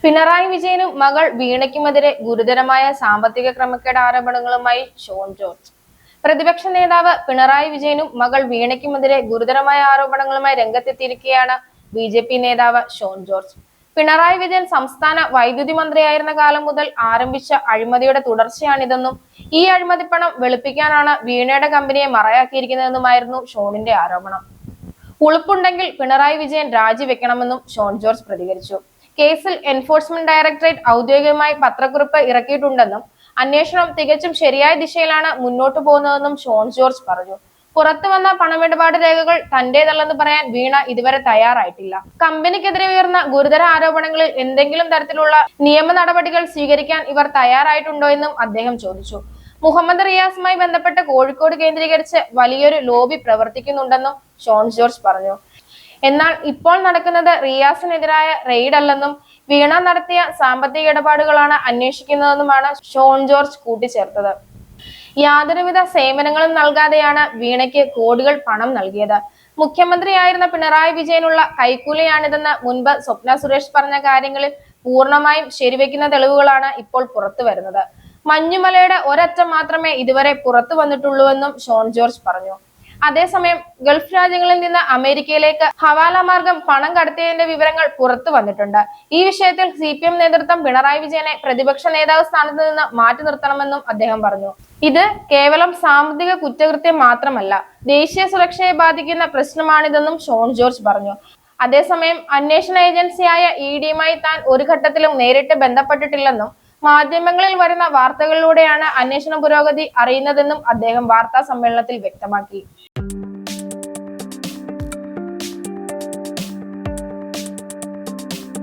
പിണറായി വിജയനും മകൾ വീണയ്ക്കുമെതിരെ ഗുരുതരമായ സാമ്പത്തിക ക്രമക്കേട് ആരോപണങ്ങളുമായി ഷോൺ ജോർജ്. പ്രതിപക്ഷ നേതാവ് പിണറായി വിജയനും മകൾ വീണയ്ക്കുമെതിരെ ഗുരുതരമായ ആരോപണങ്ങളുമായി രംഗത്തെത്തിയിരിക്കുകയാണ് ബി.ജെ.പി. നേതാവ് ഷോൺ ജോർജ്. പിണറായി വിജയൻ സംസ്ഥാന വൈദ്യുതി മന്ത്രിയായിരുന്ന കാലം മുതൽ ആരംഭിച്ച അഴിമതിയുടെ തുടർച്ചയാണിതെന്നും ഈ അഴിമതിപ്പണം വെളുപ്പിക്കാനാണ് വീണയുടെ കമ്പനിയെ മറയാക്കിയിരിക്കുന്നതെന്നുമായിരുന്നു ഷോണിന്റെ ആരോപണം. ഉളുപ്പുണ്ടെങ്കിൽ പിണറായി വിജയൻ രാജിവെക്കണമെന്നും ഷോൺ ജോർജ് പ്രതികരിച്ചു. കേസിൽ എൻഫോഴ്സ്മെന്റ് ഡയറക്ടറേറ്റ് ഔദ്യോഗികമായി പത്രക്കുറിപ്പ് ഇറക്കിയിട്ടുണ്ടെന്നും അന്വേഷണം തികച്ചും ശരിയായ ദിശയിലാണ് മുന്നോട്ടു പോകുന്നതെന്നും ഷോൺ ജോർജ് പറഞ്ഞു. പുറത്തു വന്ന പണമിടപാട് രേഖകൾ തന്റേതല്ലെന്ന് പറയാൻ വീണ ഇതുവരെ തയ്യാറായിട്ടില്ല. കമ്പനിക്കെതിരെ ഉയർന്ന ഗുരുതര ആരോപണങ്ങളിൽ എന്തെങ്കിലും തരത്തിലുള്ള നിയമ നടപടികൾ സ്വീകരിക്കാൻ ഇവർ തയ്യാറായിട്ടുണ്ടോ എന്നും അദ്ദേഹം ചോദിച്ചു. മുഹമ്മദ് റിയാസുമായി ബന്ധപ്പെട്ട് കോഴിക്കോട് കേന്ദ്രീകരിച്ച് വലിയൊരു ലോബി പ്രവർത്തിക്കുന്നുണ്ടെന്നും ഷോൺ ജോർജ് പറഞ്ഞു. എന്നാൽ ഇപ്പോൾ നടക്കുന്നത് റിയാസിനെതിരായ റെയ്ഡ് അല്ലെന്നും വീണ നടത്തിയ സാമ്പത്തിക ഇടപാടുകളാണ് അന്വേഷിക്കുന്നതെന്നുമാണ് ഷോൺ ജോർജ് കൂട്ടിച്ചേർത്തത്. യാതൊരുവിധ സേവനങ്ങളും നൽകാതെയാണ് വീണയ്ക്ക് കോടികൾ പണം നൽകിയത്. മുഖ്യമന്ത്രിയായിരുന്ന പിണറായി വിജയനുള്ള കൈക്കൂലിയാണിതെന്ന് മുൻപ് സ്വപ്ന സുരേഷ് പറഞ്ഞ കാര്യങ്ങളിൽ പൂർണ്ണമായും ശരിവെക്കുന്ന തെളിവുകളാണ് ഇപ്പോൾ പുറത്തു വരുന്നത്. മഞ്ഞുമലയുടെ ഒരറ്റം മാത്രമേ ഇതുവരെ പുറത്തു വന്നിട്ടുള്ളൂവെന്നും ഷോൺ ജോർജ് പറഞ്ഞു. അതേസമയം ഗൾഫ് രാജ്യങ്ങളിൽ നിന്ന് അമേരിക്കയിലേക്ക് ഹവാല മാർഗം പണം കടത്തിയതിന്റെ വിവരങ്ങൾ പുറത്തു വന്നിട്ടുണ്ട്. ഈ വിഷയത്തിൽ CPM നേതൃത്വം പിണറായി വിജയനെ പ്രതിപക്ഷ നേതാവ് സ്ഥാനത്ത് നിന്ന് മാറ്റി നിർത്തണമെന്നും അദ്ദേഹം പറഞ്ഞു. ഇത് കേവലം സാമ്പത്തിക കുറ്റകൃത്യം മാത്രമല്ല, ദേശീയ സുരക്ഷയെ ബാധിക്കുന്ന പ്രശ്നമാണിതെന്നും ഷോൺ ജോർജ് പറഞ്ഞു. അതേസമയം അന്വേഷണ ഏജൻസിയായ EDയുമായി താൻ ഒരു ഘട്ടത്തിലും നേരിട്ട് ബന്ധപ്പെട്ടിട്ടില്ലെന്നും മാധ്യമങ്ങളിൽ വരുന്ന വാർത്തകളിലൂടെയാണ് അന്വേഷണ പുരോഗതി അറിയുന്നതെന്നും അദ്ദേഹം വാർത്താ സമ്മേളനത്തിൽ വ്യക്തമാക്കി.